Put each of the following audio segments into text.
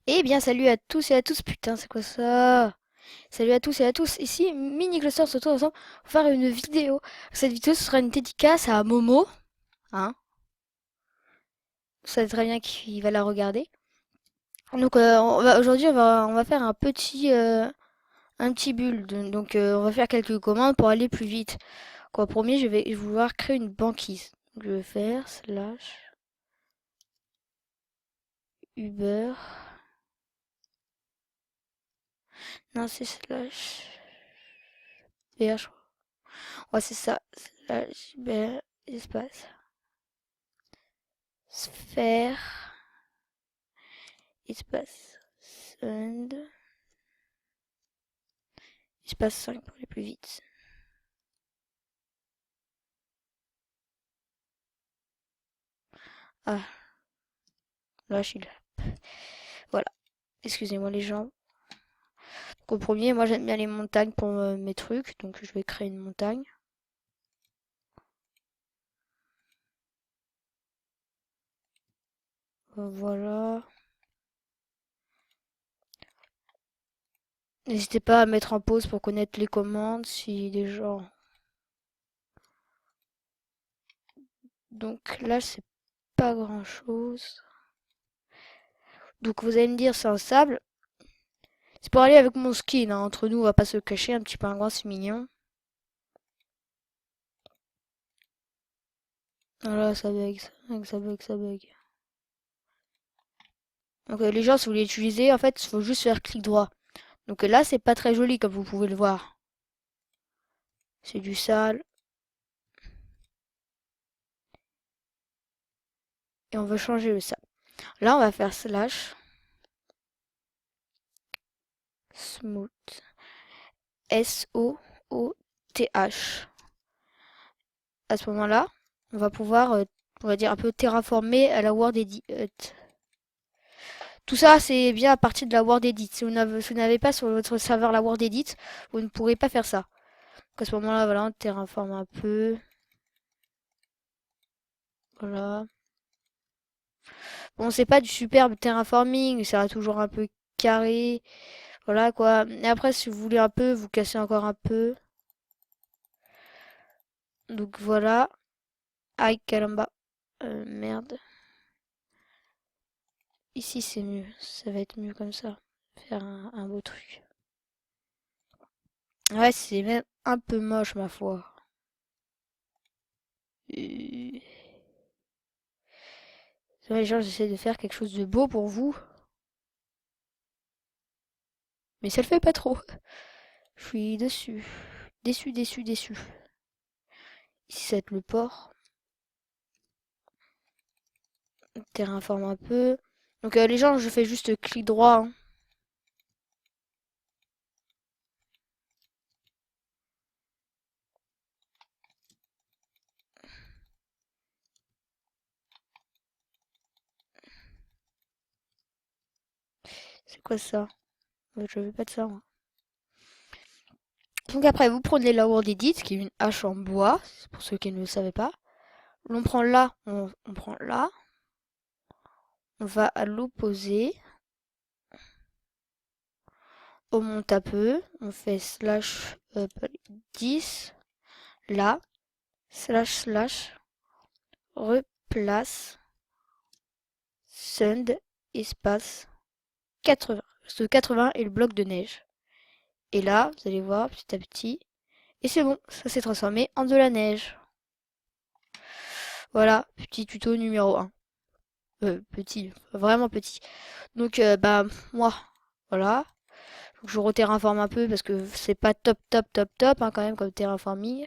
Eh bien, salut à tous et à tous. Putain, c'est quoi ça? Salut à tous et à tous. Ici, Mini Cluster se retrouve ensemble pour faire une vidéo. Cette vidéo, ce sera une dédicace à Momo. Hein? Vous savez très bien qui va la regarder. Donc, aujourd'hui, on va faire un petit build. Donc, on va faire quelques commandes pour aller plus vite. Quoi, premier, je vais vouloir créer une banquise. Donc, je vais faire slash Uber. Non, c'est slash BR, je crois. Ouais, c'est ça. Slash Uber, espace. Sphère, espace send, espace 5 pour aller plus vite. Ah, là je suis là. Voilà, excusez-moi les gens. Donc, au premier, moi j'aime bien les montagnes pour mes trucs, donc je vais créer une montagne. Voilà. N'hésitez pas à mettre en pause pour connaître les commandes si des gens. Donc là c'est pas grand chose. Donc vous allez me dire c'est un sable. C'est pour aller avec mon skin, hein. Entre nous on va pas se cacher, un petit pingouin c'est mignon. Voilà, ça bug, ça bug, ça bug, ça bug. Donc les gens, si vous voulez l'utiliser, en fait, il faut juste faire clic droit. Donc là, c'est pas très joli comme vous pouvez le voir. C'est du sale. Et on veut changer le sale. Là, on va faire slash smooth. S-O-O-T-H. À ce moment-là, on va pouvoir, on va dire, un peu terraformer à la Word Edit. Tout ça, c'est bien à partir de la Word Edit. Si vous n'avez pas sur votre serveur la Word Edit, vous ne pourrez pas faire ça. Donc à ce moment-là, voilà, on terraforme un peu. Voilà. Bon, c'est pas du superbe terraforming, ça sera toujours un peu carré. Voilà quoi. Et après, si vous voulez un peu, vous cassez encore un peu. Donc voilà. Aïe, caramba. Merde. Ici, c'est mieux. Ça va être mieux comme ça. Faire un beau truc. Ouais, c'est même un peu moche, ma foi. Euh, ouais, genre, j'essaie de faire quelque chose de beau pour vous. Mais ça le fait pas trop. Je suis dessus. Déçu, déçu, déçu. Ici, ça va être le port. Terrain forme un peu. Donc les gens, je fais juste clic droit, hein. C'est quoi ça? Je veux pas de ça, moi. Donc après, vous prenez la Word Edit, qui est une hache en bois, pour ceux qui ne le savaient pas. L'on prend là, on prend là. On va à l'opposé. On monte un peu. On fait slash 10. Là. Slash slash. Replace. Send. Espace. 80. Parce que 80 est le bloc de neige. Et là, vous allez voir petit à petit. Et c'est bon, ça s'est transformé en de la neige. Voilà, petit tuto numéro 1. Petit, vraiment petit. Donc, bah, moi, voilà. Faut que je re-terraforme un peu parce que c'est pas top, top, top, top, hein, quand même, comme terraforming.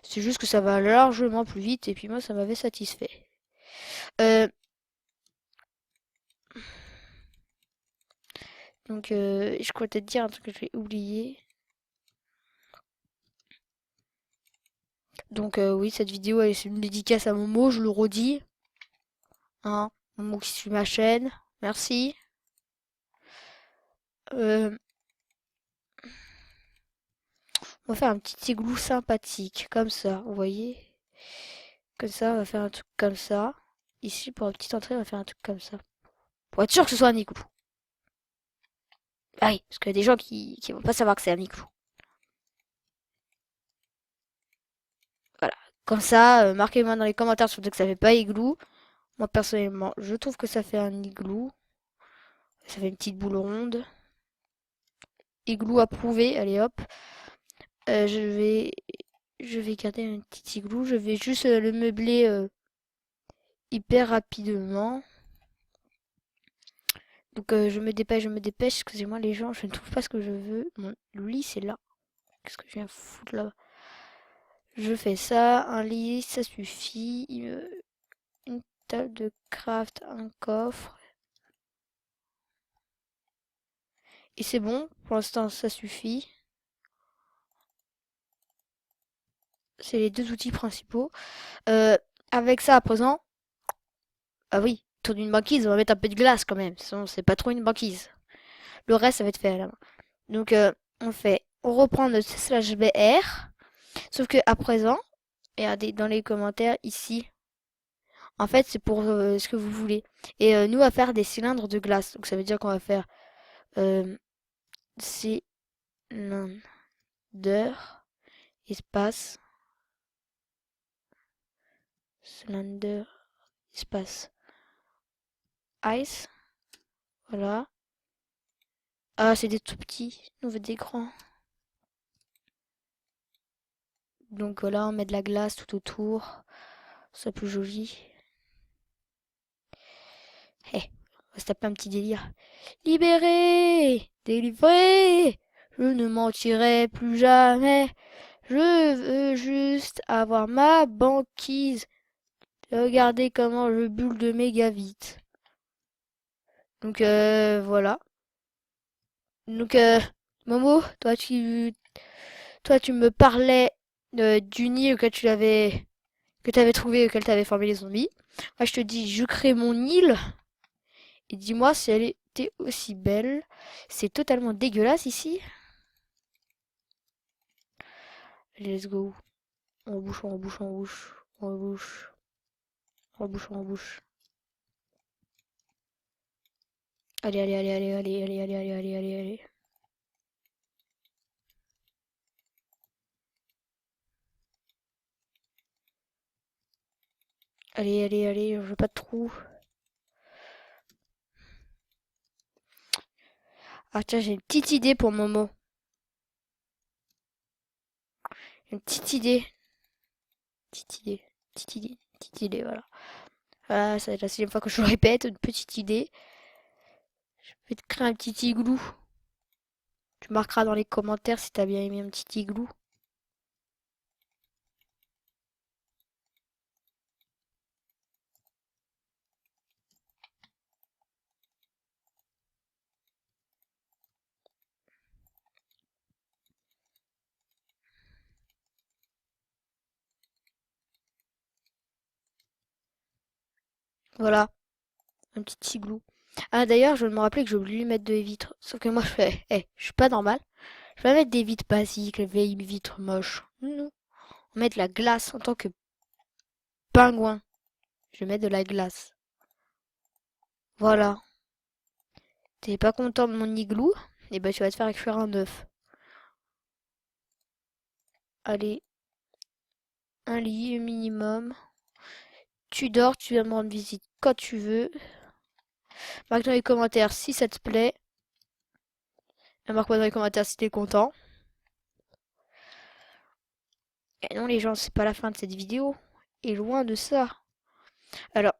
C'est juste que ça va largement plus vite et puis moi, ça m'avait satisfait. Euh, donc, je crois te dire un truc que je vais oublier. Donc, oui, cette vidéo, c'est une dédicace à Momo, je le redis. Hein, Momo qui suit ma chaîne. Merci. Euh, on va faire un petit igloo sympathique, comme ça, vous voyez? Comme ça, on va faire un truc comme ça. Ici, pour la petite entrée, on va faire un truc comme ça. Pour être sûr que ce soit un igloo. Ah oui, parce qu'il y a des gens qui vont pas savoir que c'est un igloo. Voilà. Comme ça, marquez-moi dans les commentaires si vous dites que ça fait pas igloo. Moi, personnellement, je trouve que ça fait un igloo. Ça fait une petite boule ronde. Igloo approuvé, allez hop. Euh, je vais, je vais garder un petit igloo. Je vais juste le meubler hyper rapidement. Donc je me dépêche. Excusez-moi les gens, je ne trouve pas ce que je veux. Mon lit, c'est là. Qu'est-ce que je viens foutre là? Je fais ça, un lit, ça suffit. Une table de craft, un coffre. Et c'est bon, pour l'instant ça suffit. C'est les deux outils principaux. Euh, Avec ça à présent, ah oui, autour d'une banquise, on va mettre un peu de glace quand même. Sinon c'est pas trop une banquise. Le reste ça va être fait à la main. Donc on reprend notre slash BR. Sauf que à présent, regardez dans les commentaires ici. En fait c'est pour ce que vous voulez. Et nous on va faire des cylindres de glace. Donc ça veut dire qu'on va faire euh, cylindre espace cylinder espace ice. Voilà. Ah, c'est des tout petits. On veut des grands. Donc voilà, on met de la glace tout autour. C'est plus joli. Eh, on va se taper un petit délire. Libéré, délivré, je ne mentirai plus jamais. Je veux juste avoir ma banquise. Regardez comment je bulle de méga vite. Donc voilà. Donc Momo, toi tu me parlais du nid que tu avais trouvé auquel tu avais formé les zombies. Moi je te dis je crée mon île et dis-moi si elle était aussi belle. C'est totalement dégueulasse ici. Allez, let's go. On rebouche, on rebouche, on rebouche, on rebouche, on rebouche, on rebouche. Allez, allez, allez, allez, allez, allez, allez, allez, allez, allez, allez. Allez, allez, allez, je veux pas de trou. Ah tiens, j'ai une petite idée pour Momo. Une petite idée. Petite idée. Petite idée. Petite idée, voilà. Voilà, c'est la deuxième fois que je le répète, une petite idée. Je vais te créer un petit igloo. Tu marqueras dans les commentaires si t'as bien aimé un petit igloo. Voilà, un petit igloo. Ah d'ailleurs, je me rappelais que j'ai oublié de mettre des vitres. Sauf que moi je fais, je suis pas normal. Je vais mettre des vitres basiques, les vieilles vitres moches. Non. On met de la glace en tant que pingouin. Je vais mettre de la glace. Voilà. T'es pas content de mon igloo? Eh ben tu vas te faire cuire un œuf. Allez, un lit minimum. Tu dors, tu viens me rendre visite quand tu veux. Marque dans les commentaires si ça te plaît. Et marque-moi dans les commentaires si t'es content. Et non les gens, c'est pas la fin de cette vidéo. Et loin de ça. Alors,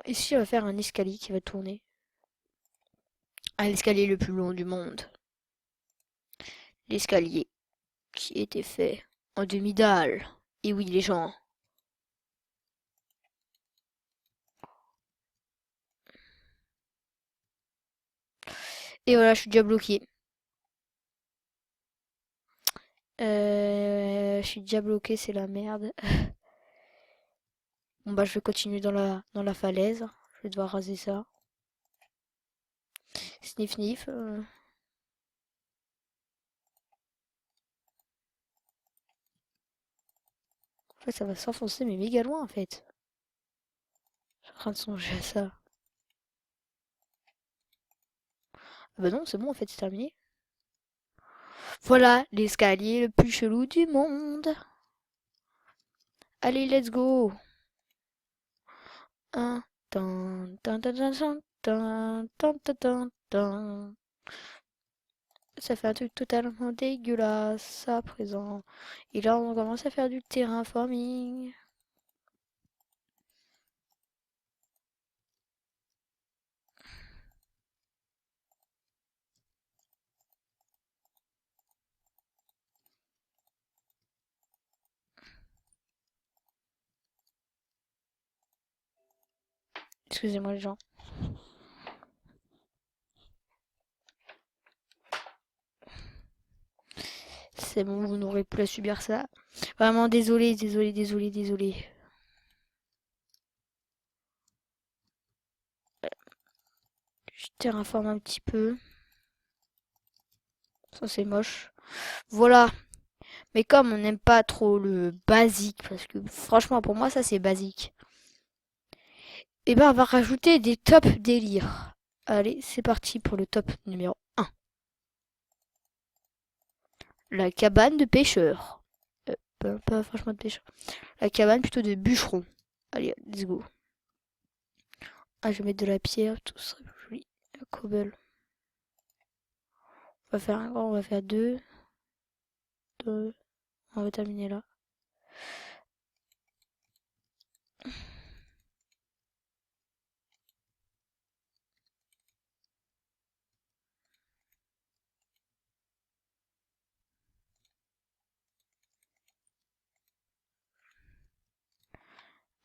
ici on va faire un escalier qui va tourner. Un escalier le plus long du monde. L'escalier qui était fait en demi-dalle. Et oui les gens. Et voilà, je suis déjà bloqué. Je suis déjà bloqué, c'est la merde. Bon bah je vais continuer dans la falaise. Je vais devoir raser ça. Sniff sniff. En fait ça va s'enfoncer mais méga loin en fait. Je suis en train de songer à ça. Ah bah non, c'est bon, en fait, c'est terminé. Voilà, l'escalier le plus chelou du monde. Allez, let's go. Un, tan, tan, tan, tan, tan, tan, tan, tan, tan, tan. Ça fait un truc totalement dégueulasse à présent. Et là, on commence à faire du terraforming. Excusez-moi les gens. C'est bon, vous n'aurez plus à subir ça. Vraiment désolé, désolé, désolé, désolé. Je terraforme un petit peu. Ça c'est moche. Voilà. Mais comme on n'aime pas trop le basique, parce que franchement pour moi ça c'est basique. Et ben on va rajouter des top délires. Allez, c'est parti pour le top numéro 1. La cabane de pêcheur. Pas franchement de pêcheur. La cabane plutôt de bûcheron. Allez, let's go. Ah, je vais mettre de la pierre, tout serait plus joli. La cobble. On va faire un grand, on va faire deux. Deux. On va terminer là.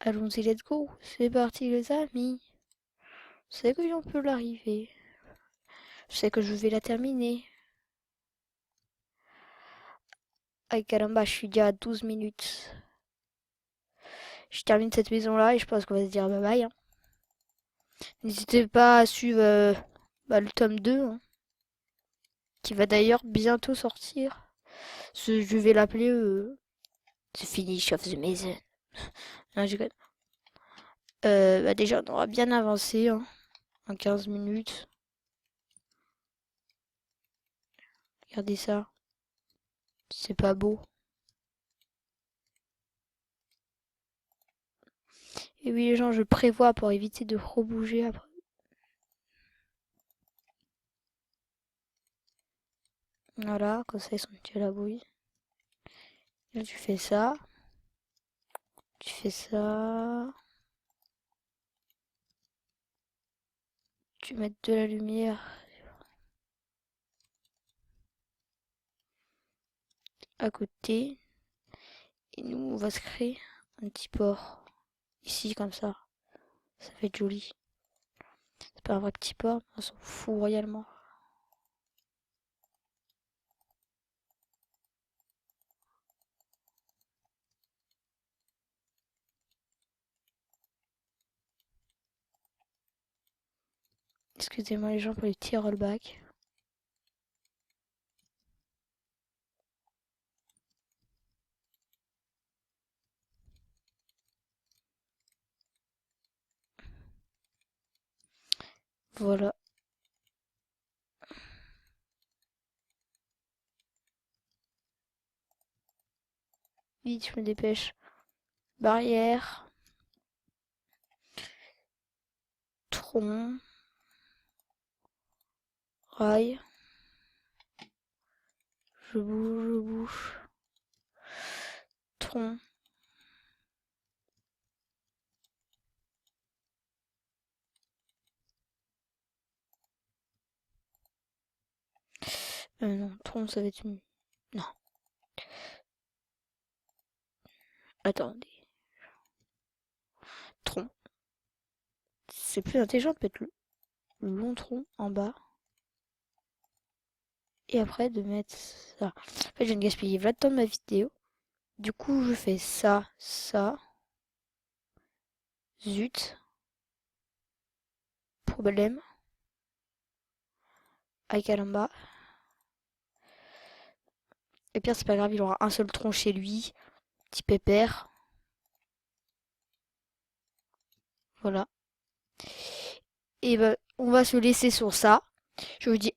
Allons-y, let's go. C'est parti, les amis. Je sais que on peut l'arriver. Je sais que je vais la terminer. Ah, caramba, je suis déjà à 12 minutes. Je termine cette maison-là et je pense qu'on va se dire bye bye, hein. N'hésitez pas à suivre le tome 2, hein, qui va d'ailleurs bientôt sortir. Je vais l'appeler The Finish of the Mason. Non, je déconne. Déjà, on aura bien avancé, hein, en 15 minutes. Regardez ça. C'est pas beau. Et oui, les gens, je prévois pour éviter de rebouger après. Voilà, comme ça, ils sont tués à la bouille. Là, tu fais ça. Tu fais ça. Tu mets de la lumière à côté. Et nous, on va se créer un petit port. Ici, comme ça. Ça va être joli. C'est pas un vrai petit port, on s'en fout royalement. Excusez-moi les gens pour les petits rollbacks. Voilà. Vite, je me dépêche. Barrière. Tronc. Rail. Je bouge, je bouge. Tronc. Non, tronc, ça va être une... Non. Attendez. Tronc. C'est plus intelligent de mettre le long tronc en bas. Et après de mettre ça. En fait, je viens de gaspiller le temps de ma vidéo. Du coup, je fais ça, ça. Zut. Problème. Avec Alamba. Et pire, c'est pas grave, il aura un seul tronc chez lui. Petit pépère. Voilà. Et ben, on va se laisser sur ça. Je vous dis